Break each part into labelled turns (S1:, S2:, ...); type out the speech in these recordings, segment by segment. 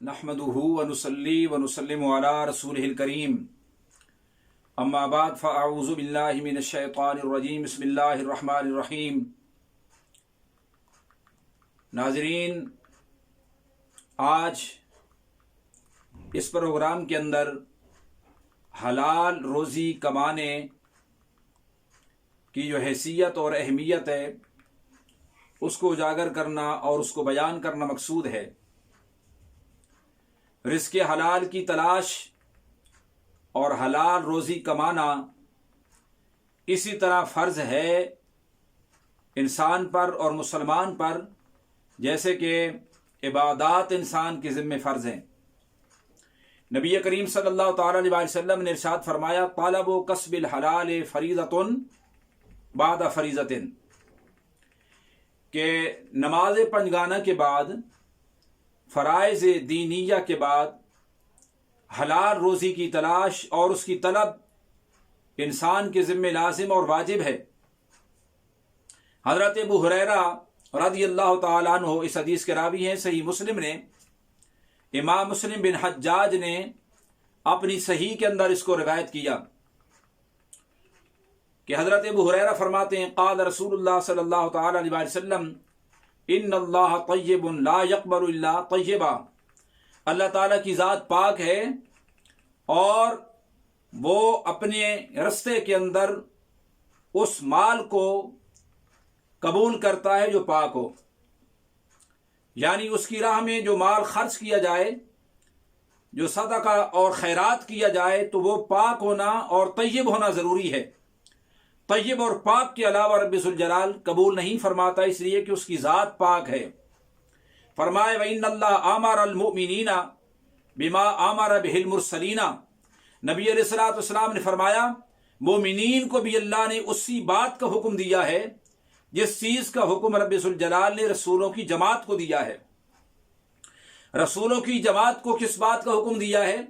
S1: नहमदुहु व नुसल्ली व नुसल्लिमु अला रसूलिहिल करीम अम्मा बाद फ़अऊज़ु बिल्लाहि मिनश शैतानिर रजीम बिस्मिल्लाहिर रहमानिर रहीम। नाज़रीन, आज इस प्रोग्राम के अंदर हलाल रोज़ी कमाने की जो हैसियत और अहमियत है उसको उजागर करना और उसको बयान करना मकसूद है। रिज़्क़ हलाल की तलाश और हलाल रोज़ी कमाना इसी तरह फ़र्ज़ है इंसान पर और मुसलमान पर जैसे कि इबादात इंसान के ज़िम्मे फ़र्ज़ हैं। नबी करीम सल्लल्लाहु तआला अलैहि वसल्लम ने इरशाद फरमाया, तलब कस्बिल हलाल फ़रीज़तुन बाद फ़रीज़तिन, कि नमाज पंजगाना के बाद, फ़राइज़ दीनिया के बाद हलाल रोज़ी की तलाश और उसकी तलब इंसान के ज़िम्मे लाजिम और वाजिब है। हज़रत अबू हुरैरा रज़ियल्लाहु ताला अन्हु इस हदीस के रावी हैं। सही मुस्लिम ने, इमाम मुस्लिम बिन हज्जाज ने अपनी सही के अंदर इसको रिवायत किया कि हज़रत अबू हुरैरा फरमाते हैं, क़ाल रसूलुल्लाह सल्लल्लाहु ताला अलैहि वसल्लम, इन्नल्लाह तय्यबुन ला यक़बलु इल्ला तय्यबा। अल्लाह ताला की ज़ात पाक है और वो अपने रस्ते के अंदर उस माल को कबूल करता है जो पाक हो। यानी उसकी राह में जो माल खर्च किया जाए, जो सदका और खैरात किया जाए, तो वो पाक होना और तय्यब होना ज़रूरी है। तय्यब और पाक के अलावा रब्बुल ज़ुल जलाल कबूल नहीं फरमाता, इसलिए कि उसकी ज़ात पाक है। फरमाए, व इन्नल्लाह अमरल मुमिनीना बिमा अमर बिहिल मुरसलीना। नबी अलैहिस्सलातु वस्सलाम ने फरमाया, मोमिनीन को भी अल्लाह ने उसी बात का हुक्म दिया है जिस चीज़ का हुक्म रब्बुल ज़ुल जलाल ने रसूलों की जमात को दिया है। रसूलों की जमात को किस बात का हुक्म दिया है?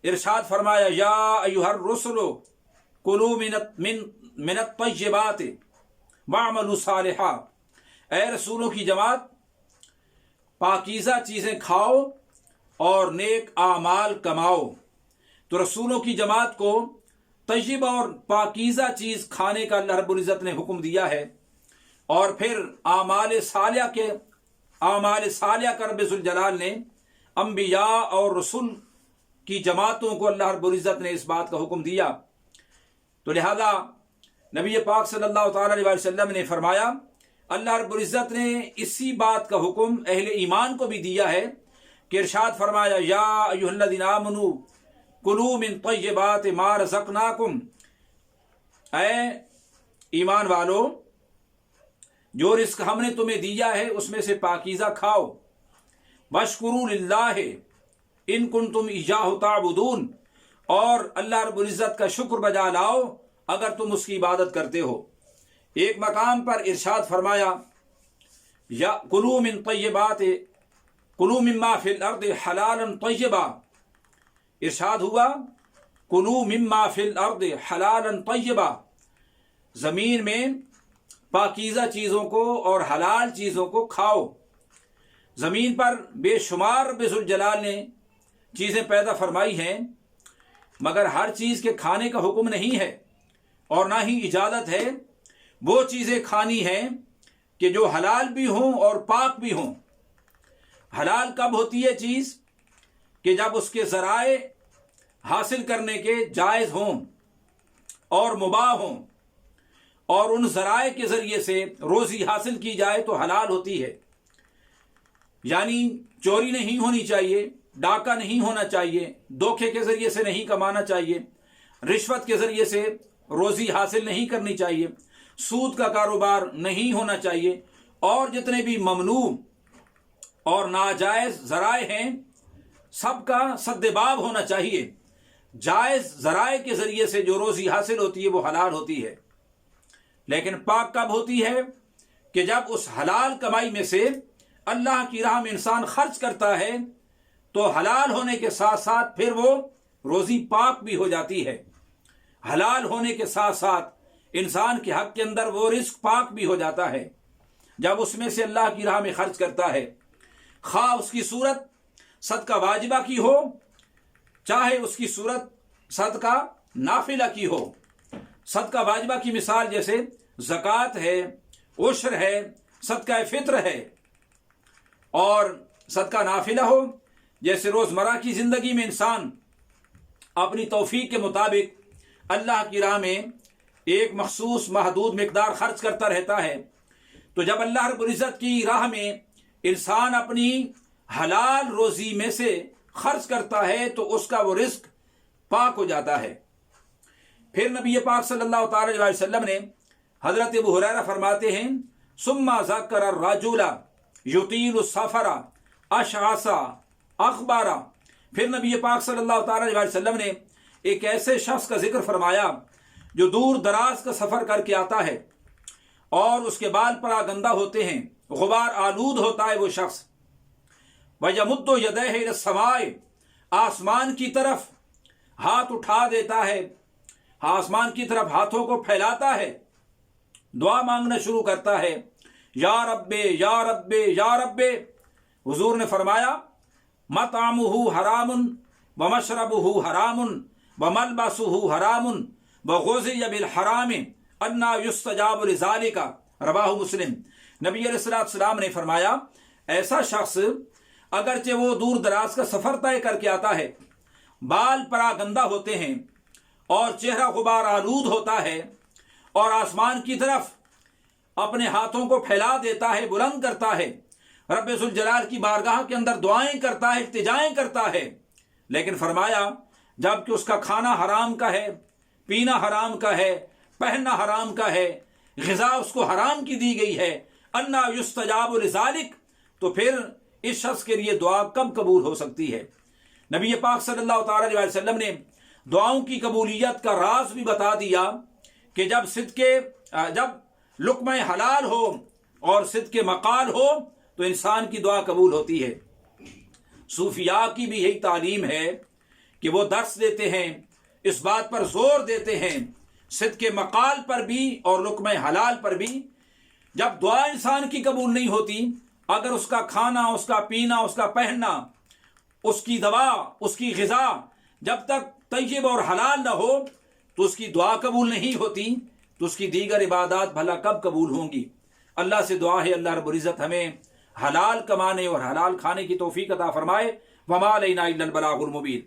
S1: इरशाद फरमाया, या अय्युहर रुसुलु कुलू मिनत तय्यबात वअमलू सालिहा। ऐ रसूलों की जमात, पाकीज़ा चीज़ें खाओ और नेक आमाल कमाओ। तो रसूलों की जमात को तय्यब और पाकीज़ा चीज़ खाने का अल्लाह रब्बुल इज़्ज़त ने हुक्म दिया है। और फिर आमाल सालिया का रब्बुल ज़ुल जलाल ने अंबिया और रसूल की जमातों को अल्लाह रब्बुल इज़्ज़त ने इस बात का हुक्म दिया। तो लिहाजा नबी पाक सल्लल्लाहु तआला अलैहि वसल्लम ने फरमाया, अल्लाह रब्बुल इज़्ज़त ने इसी बात का हुक्म अहले ईमान को भी दिया है कि इरशाद फरमाया, या अय्युहल्लज़ीना आमनू कुलू मिन तय्यबाति मा रज़क़नाकुम। ऐ ईमान वालो, जो रिस्क हमने तुम्हें दिया है उसमें से पाकीज़ा खाओ। वशकुरू लिल्लाहि इन कुंतुम इय्याहु ताबुदून, और अल्लाह रब्बुल इज़्ज़त का शुक्र बजा लाओ अगर तुम उसकी इबादत करते हो। एक मकाम पर इरशाद फरमाया, या कुलू मिन तय्यबाति कुलू मिम्मा फिल अर्दि हलालन तय्यबा। इरशाद हुआ, कुलू मिम्मा फिल अर्दि हलालन तय्यबा। ज़मीन में पाकीज़ा चीज़ों को और हलाल चीज़ों को खाओ। ज़मीन पर बेशुमार रब्बुल ज़ुल जलाल ने चीज़ें पैदा फरमाई हैं, मगर हर चीज़ के खाने का हुक्म नहीं है और ना ही इजाज़त है। वो चीज़ें खानी हैं कि जो हलाल भी हों और पाक भी हों। हलाल कब होती है चीज़? कि जब उसके ज़राए हासिल करने के जायज़ हों और मुबाह हों, और उन ज़राए के ज़रिए से रोज़ी हासिल की जाए तो हलाल होती है। यानी चोरी नहीं होनी चाहिए, डाका नहीं होना चाहिए, धोखे के ज़रिए से नहीं कमाना चाहिए, रिश्वत के ज़रिए से रोज़ी हासिल नहीं करनी चाहिए, सूद का कारोबार नहीं होना चाहिए, और जितने भी ममनू और नाजायज़ ज़राए हैं सबका सद्देबाब होना चाहिए। जायज़ ज़राए के ज़रिए से जो रोज़ी हासिल होती है वो हलाल होती है। लेकिन पाक कब होती है? कि जब उस हलाल कमाई में से अल्लाह की राह में इंसान खर्च करता है तो हलाल होने के साथ साथ फिर वो रोज़ी पाक भी हो जाती है। हलाल होने के साथ साथ इंसान के हक के अंदर वो रिस्क पाक भी हो जाता है जब उसमें से अल्लाह की राह में खर्च करता है। खा उसकी सूरत صدقہ واجبہ کی ہو، چاہے اس کی صورت صدقہ نافلہ کی ہو۔ صدقہ واجبہ کی مثال جیسے زکوٰۃ ہے، عشر ہے، صدقہ فطر ہے، اور صدقہ نافلہ ہو جیسے روزمرہ کی زندگی میں انسان اپنی توفیق کے مطابق اللہ کی راہ میں ایک مخصوص محدود مقدار خرچ کرتا رہتا ہے۔ تو جب اللہ رب العزت کی راہ میں انسان اپنی حلال روزی میں سے خرچ کرتا ہے تو اس کا وہ رزق پاک ہو جاتا ہے۔ پھر نبی پاک صلی اللہ تعالی علیہ وسلم نے، حضرت ابو ہریرہ فرماتے ہیں، ثم ذکر الرجل یطیل السفر اشعث اغبر، پھر نبی پاک صلی اللہ تعالی علیہ وسلم نے ایک ایسے شخص کا ذکر فرمایا جو دور دراز کا سفر کر کے آتا ہے اور اس کے بال پراگندہ ہوتے ہیں، غبار آلود ہوتا ہے وہ شخص، وَيَمُدُّ يَدَيْهِ إِلَى السَّمَاءِ، آسمان کی طرف ہاتھ اٹھا دیتا ہے، آسمان کی طرف ہاتھوں کو پھیلاتا ہے، دعا مانگنا شروع کرتا ہے، یا رب یا رب یا رب۔ حضور نے فرمایا، مطعمہ حرام ومشربہ حرام وملبسہ حرام وغذی بالحرام انا یستجاب لذالک، رواہ مسلم۔ نبی علیہ السلام نے فرمایا، ایسا شخص اگرچہ وہ دور دراز کا سفر طے کر کے آتا ہے، بال پراگندہ ہوتے ہیں اور چہرہ غبار آلود ہوتا ہے، اور آسمان کی طرف اپنے ہاتھوں کو پھیلا دیتا ہے، بلند کرتا ہے، رب ذوالجلال کی بارگاہ کے اندر دعائیں کرتا ہے، التجائیں کرتا ہے، لیکن فرمایا جب کہ اس کا کھانا حرام کا ہے، پینا حرام کا ہے، پہننا حرام کا ہے، غذا اس کو حرام کی دی گئی ہے، انا یستجاب لذالک، تو پھر اس شخص کے لیے دعا کب قبول ہو سکتی ہے؟ نبی پاک صلی اللہ تعالی علیہ وسلم نے دعاؤں کی قبولیت کا راز بھی بتا دیا کہ جب لقمہ حلال ہو اور صدق مقال ہو تو انسان کی دعا قبول ہوتی ہے۔ صوفیاء کی بھی یہی تعلیم ہے کہ وہ درس دیتے ہیں، اس بات پر زور دیتے ہیں، صدق مقال پر بھی اور لقمہ حلال پر بھی، جب دعا انسان کی قبول نہیں ہوتی، اگر اس کا کھانا، اس کا پینا، اس کا پہننا، اس کی دوا، اس کی غذا جب تک طیب اور حلال نہ ہو تو اس کی دعا قبول نہیں ہوتی، تو اس کی دیگر عبادات بھلا کب قبول ہوں گی؟ اللہ سے دعا ہے اللہ رب العزت ہمیں حلال کمانے اور حلال کھانے کی توفیق عطا فرمائے۔ وما علینا الا البلاغ المبین۔